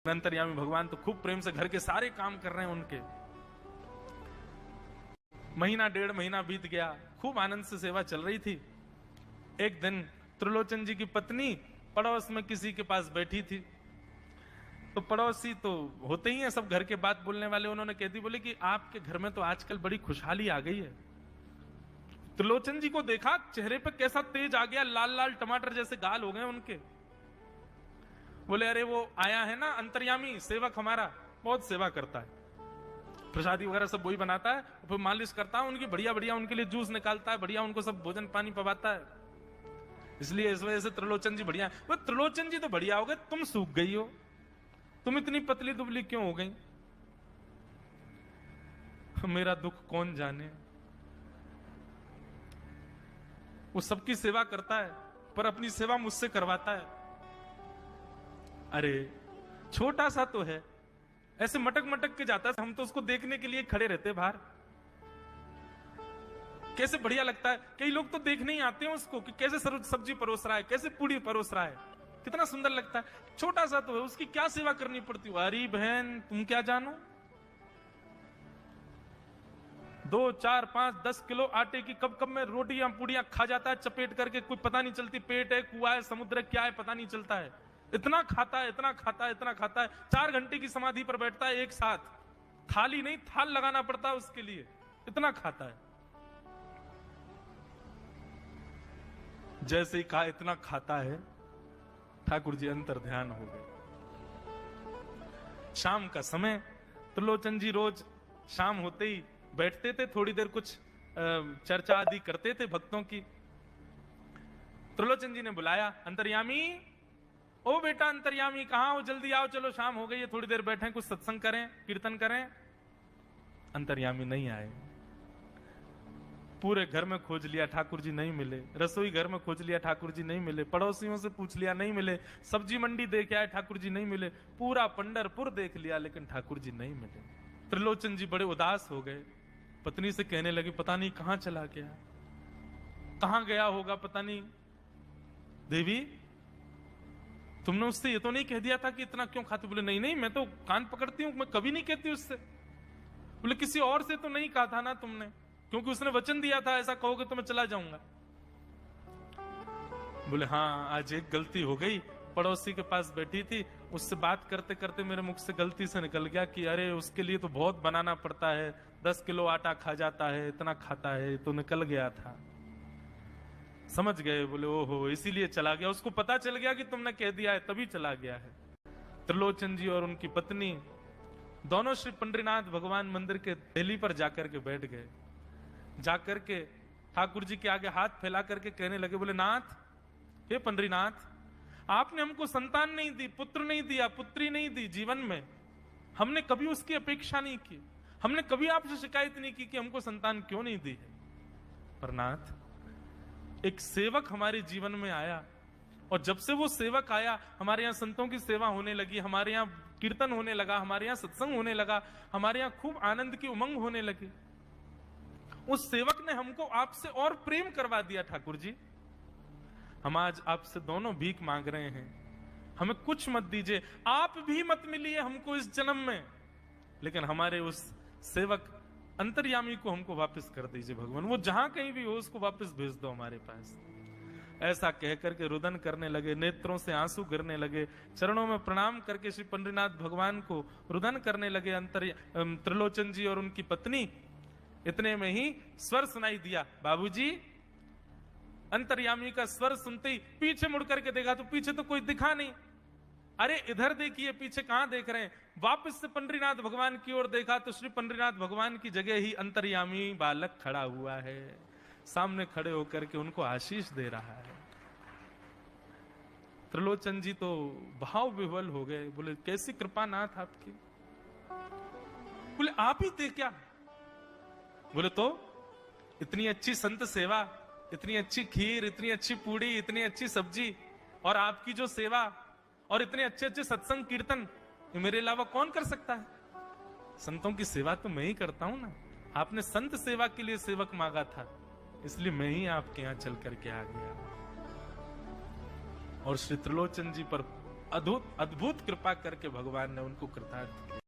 अंतर्यामी भगवान तो खूब प्रेम से घर के सारे काम कर रहे हैं उनके। महीना 1.5 महीना बीत गया, खूब आनंद से सेवा चल रही थी। एक दिन त्रिलोचन जी की पत्नी पड़ोस में किसी के पास बैठी थी, तो पड़ोसी तो होते ही हैं सब घर के बात बोलने वाले, उन्होंने कह दी, बोले कि आपके घर में तो आजकल बड़ी खुशहाली आ गई है। त्रिलोचन जी को देखा, चेहरे पे कैसा तेज आ गया, लाल लाल टमाटर जैसे गाल हो गए उनके। बोले अरे वो आया है ना अंतर्यामी सेवक हमारा, बहुत सेवा करता है, प्रसादी वगैरह सब वही बनाता है, फिर मालिश करता है उनकी, बढ़िया बढ़िया उनके लिए जूस निकालता है, बढ़िया उनको सब भोजन पानी पवाता है, इसलिए इस वजह से त्रिलोचन जी बढ़िया है। त्रिलोचन जी तो बढ़िया हो गए, तुम सूख गई हो, तुम इतनी पतली दुबली क्यों हो गई? मेरा दुख कौन जाने। वो सबकी सेवा करता है पर अपनी सेवा मुझसे करवाता है। अरे छोटा सा तो है, ऐसे मटक मटक के जाता है, हम तो उसको देखने के लिए खड़े रहते बाहर। कैसे बढ़िया लगता है, कई लोग तो देखने ही आते हैं उसको कि कैसे सब्जी परोस रहा है, कैसे पूड़ी परोस रहा है, कितना सुंदर लगता है। छोटा सा तो है, उसकी क्या सेवा करनी पड़ती है। अरे बहन तुम क्या जानो, 2, 4, 5, 10 किलो आटे की कब कब में रोटियां पूड़ियां खा जाता है चपेट करके, कुछ पता नहीं चलती, पेट है कुआ है समुद्र है क्या है पता नहीं चलता है, इतना खाता है इतना खाता है इतना खाता है। 4 घंटे की समाधि पर बैठता है एक साथ, थाली नहीं थाल लगाना पड़ता है उसके लिए, इतना खाता है। जैसे ही कहा इतना खाता है, ठाकुर जी अंतर ध्यान हो गए। शाम का समय, त्रिलोचन जी रोज शाम होते ही बैठते थे, थोड़ी देर कुछ चर्चा आदि करते थे भक्तों की। त्रिलोचन जी ने बुलाया, अंतर्यामी, ओ बेटा अंतर्यामी कहां हो, जल्दी आओ, चलो शाम हो गई है, थोड़ी देर बैठे कुछ सत्संग करें कीर्तन करें। अंतर्यामी नहीं आए, पूरे घर में खोज लिया ठाकुर जी नहीं मिले, रसोई घर में खोज लिया ठाकुर जी नहीं मिले, पड़ोसियों से पूछ लिया नहीं मिले, सब्जी मंडी देख आए ठाकुर जी नहीं मिले, पूरा पंढरपुर देख लिया लेकिन ठाकुर जी नहीं मिले। त्रिलोचन जी बड़े उदास हो गए, पत्नी से कहने लगे पता नहीं कहां चला गया, कहां गया होगा पता नहीं। देवी तुमने उससे ये तो नहीं कह दिया था कि इतना क्यों खाते? बोले नहीं नहीं मैं तो कान पकड़ती हूं, मैं कभी नहीं कहती उससे। बोले किसी और से तो नहीं कहा था ना तुमने, क्योंकि उसने वचन दिया था ऐसा कहोगे तो मैं चला जाऊंगा। बोले हाँ आज एक गलती हो गई, पड़ोसी के पास बैठी थी, उससे बात करते करते मेरे मुख से गलती से निकल गया कि अरे उसके लिए तो बहुत बनाना पड़ता है, 10 किलो आटा खा जाता है, इतना खाता है, तो निकल गया था। समझ गए? बोले ओहो इसीलिए चला गया, उसको पता चल गया कि तुमने कह दिया है तभी चला गया है। त्रिलोचन जी और उनकी पत्नी दोनों श्री पंडरीनाथ भगवान मंदिर के दहली पर जाकर के बैठ गए। जाकर के ठाकुर जी के आगे हाथ फैला करके कहने लगे, बोले नाथ, हे पंडरीनाथ, आपने हमको संतान नहीं दी, पुत्र नहीं दिया, पुत्री नहीं दी जीवन में, हमने कभी उसकी अपेक्षा नहीं की, हमने कभी आपसे शिकायत नहीं की कि हमको संतान क्यों नहीं दी है। पर नाथ एक सेवक हमारे जीवन में आया, और जब से वो सेवक आया हमारे यहाँ संतों की सेवा होने लगी, हमारे यहाँ कीर्तन होने लगा, हमारे यहाँ सत्संग होने लगा, हमारे यहाँ खूब आनंद की उमंग होने लगी। उस सेवक ने हमको आपसे और प्रेम करवा दिया। ठाकुर जी हम आज आपसे दोनों भीख मांग रहे हैं, हमें कुछ मत दीजिए, आप भी मत मिलिए हमको इस जन्म में, लेकिन हमारे उस सेवक अंतर्यामी को हमको वापस कर दीजिए भगवान, वो जहां कहीं भी हो उसको वापस भेज दो हमारे पास। ऐसा कहकर के रुदन करने लगे, नेत्रों से आंसू गिरने लगे, चरणों में प्रणाम करके श्री पंडरीनाथ भगवान को रुदन करने लगे त्रिलोचन जी और उनकी पत्नी। इतने में ही स्वर सुनाई दिया, बाबूजी। अंतर्यामी का स्वर सुनते ही पीछे मुड़ करके देखा तो पीछे तो कोई दिखा नहीं। अरे इधर देखिए, पीछे कहां देख रहे हैं? वापस से पंडरीनाथ भगवान की ओर देखा तो श्री पंडरीनाथ भगवान की जगह ही अंतर्यामी बालक खड़ा हुआ है, सामने खड़े होकर के उनको आशीष दे रहा है। त्रिलोचन जी तो भाव विह्वल हो गए, बोले कैसी कृपा नाथ आपकी। बोले आप ही थे क्या? बोले तो इतनी अच्छी संत सेवा, इतनी अच्छी खीर, इतनी अच्छी पूड़ी, इतनी अच्छी सब्जी, और आपकी जो सेवा और इतने अच्छे अच्छे सत्संग कीर्तन, मेरे अलावा कौन कर सकता है? संतों की सेवा तो मैं ही करता हूं ना, आपने संत सेवा के लिए सेवक मांगा था, इसलिए मैं ही आपके यहां चल करके आ गया। और श्री त्रिलोचन जी पर अद्भुत अद्भुत कृपा करके भगवान ने उनको कृतार्थ किया।